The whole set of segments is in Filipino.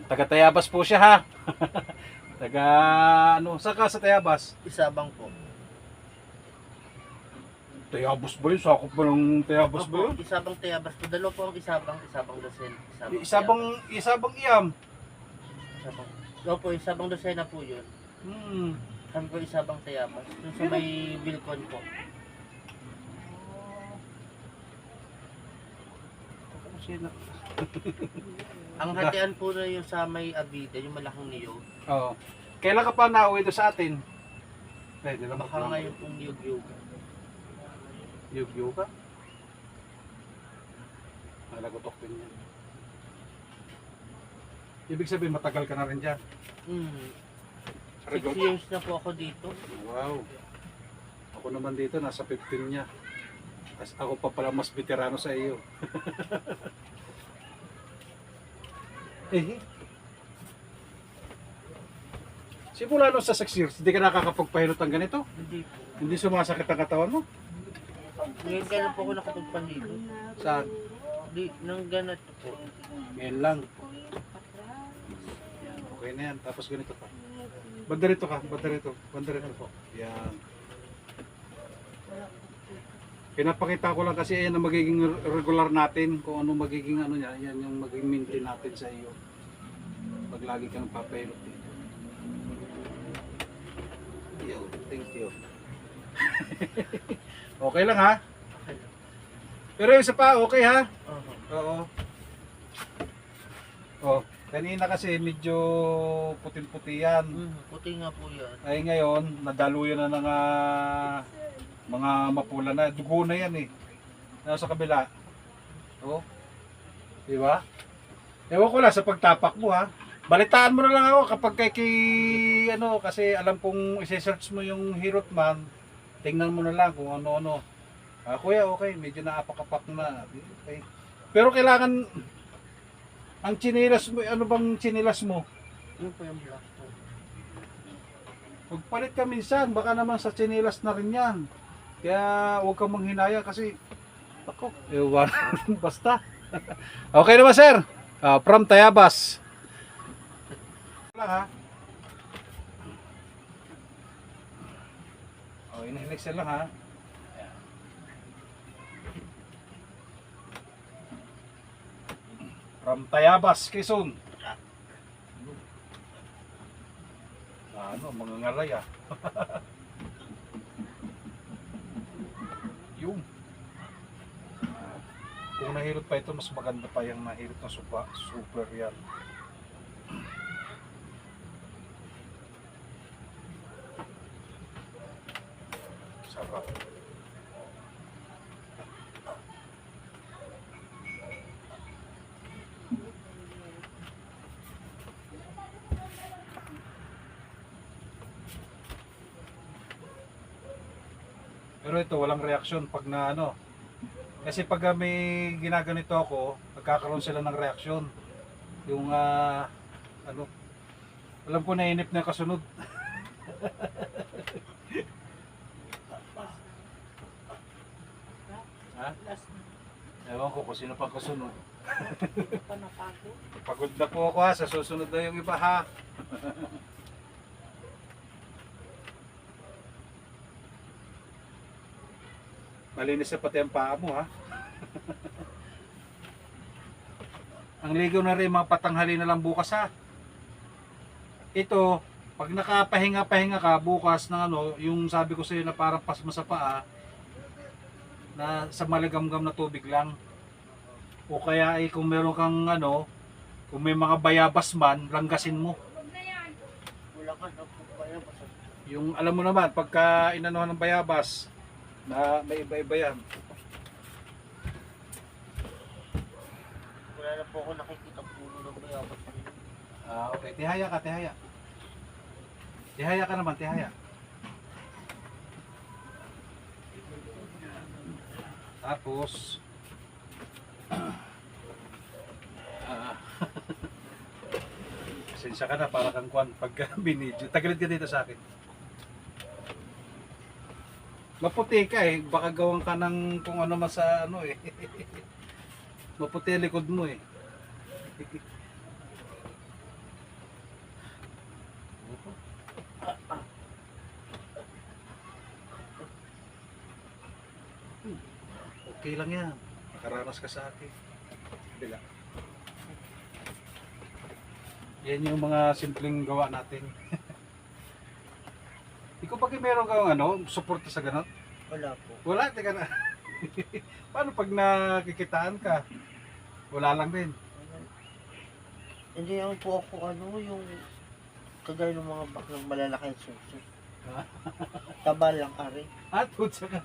Taga Tayabas po siya ha. Taga ano, saan ka sa Tayabas? Isabang po. Tayabas ba yun? Sakop ba ng Tayabas ba yun? Opo, Isabang Tayabas po. Dalawa po ang Isabang Lucena. Isabang Iyam. Isabang. Opo, Isabang Lucena po yun. Kami po Isabang Tayabas. Doon sa may Bilcon po. Ang hatian po na yung sa may Avida, yung malaking niyog. Oo. Kailan ka pa nauwi doon sa atin? Pwede na Baka ngayon pong niyog-yog. Yug-yug ka? Nalagotok din yan. Ibig sabihin matagal ka na rin dyan. 6 years na po ako dito. Wow. Ako naman dito, nasa 15 niya. As ako pa pala mas veterano sa iyo. Simula nung sa 6 years, hindi ka nakakapagpahilot ng ganito? Hindi po. Hindi sumasakit ang katawan mo? Ngayon kailan po ako nakapagpandito? Saan? Di, nang ganat po. Ngayon lang. Yan, okay na yan. Tapos ganito pa. Banda rito ka, banda rito. Banda rito po. Yan. Pinapakita ko lang kasi yan ang magiging regular natin. Kung ano magiging ano niya, yan yung magiging maintain natin sa iyo. Pag lagi kang papelot dito. Yo, thank you. Okay lang ha? Pero yung isa pa, okay ha? Oo. Oh, kanina kasi medyo puting-puti yan. Puti nga po yan. Ay ngayon, nadaluyan na ng mga mapula na. Dugo na yan eh. Nasa kabila. Oh. Di ba? Ewan ko lang sa pagtapak mo ha. Balitaan mo na lang ako kapag ano, kasi alam kong isi-search mo yung Hirotman. Tingnan mo na lang kung ano-ano. Kuya, okay, medyo naapak-apak na. Okay. Pero kailangan ang chinilas mo, ano bang chinilas mo? Yun po yung black po. Magpalit ka minsan, baka naman sa chinilas na rin yan. Kaya huwag kang manghinaya kasi ako, ewan, basta. Okay naman sir, from Tayabas. Lang ha. Oh, inihilixel lang ha. From Tayabas, Quezon. Ano, mga ngalay ah. Yung. Kung nahirot pa ito, mas maganda pa yung nahirot na super yan. Sarap. Pero ito walang reaksyon pag na ano. Kasi pag may ginaganito ako, nagkakaroon sila ng reaksyon. Yung ano, alam ko nainip na kasunod. Ha? Ewan ko kung sino pang kasunod. Pagod na po ako ha, sa susunod na yung iba ha. Malinis na pati ang paa mo ha. Ang ligaw na rin mga patanghali na lang bukas ha. Ito, pag nakapahinga-pahinga ka bukas ng ano, yung sabi ko sa iyo na parang pasma sa paa, na sa maligamgam na tubig lang. O kaya ay kung meron kang ano, kung may mga bayabas man, langgasin mo. Wala ka na po bayabas. Yung alam mo naman, pagka inanuhan ng bayabas, na may iba-iba yan. Wala na po ako nakikita puno ng bayabas. Okay, tihaya ka, tihaya. Tihaya ka naman, tihaya. Tapos pasensya ka na para kang kwan pagka binidyo. Tagilid ka dito sa akin. Maputi ka eh, baka gawan ka ng kung ano man sa ano eh. Maputi likod mo eh. Okay lang yan. Nakaranas ka sa akin. Bila. Yan yung mga simpleng gawa natin. Ikaw ba meron kang suporta sa ganun? Wala po. Wala, teka na. Paano pag nakikitaan ka? Wala lang din. Hindi naman po ako yung kagaya ng mga baklang malalaki ang suso. Ha? Taba lang ari. At sa ka.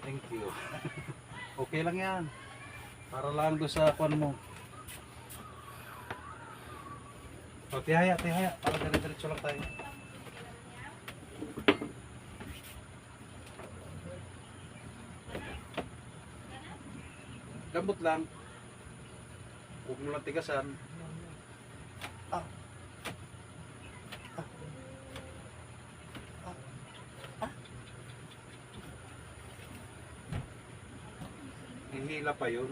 Thank you. Okay lang yan. Para lang doon sa kwan mo. O, tihaya. Para dire-diretso lang tayo. Gambot lang. Huwag mo lang tigasan. Hihila pa yun.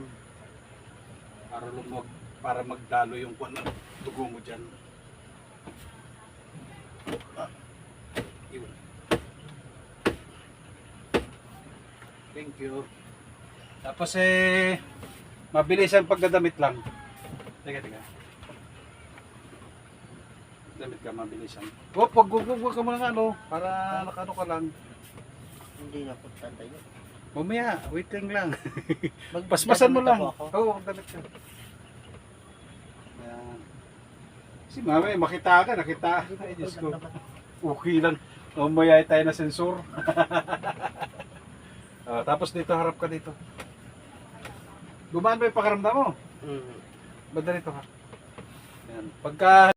Para magdalo yung kwan ng dugo mo dyan. Yun. Thank you. Tapos mabilis ang pagdadamit lang. Teka. Damit ka, mabilisan. O, pag-gugugug ka muna para nakano ka lang. Hindi na po tatayo. Mamaya, waiting lang. Paspasan mo lang. Oo, magdamit ka. Yan. Kasi mamaya, nakita ka. Ay, Diyos ko. Okay lang. Mamaya tayo na sensor. Tapos dito, harap ka dito. Gumaan ba yung pakaramdam mo? Banda rito ha. Yan. Pagka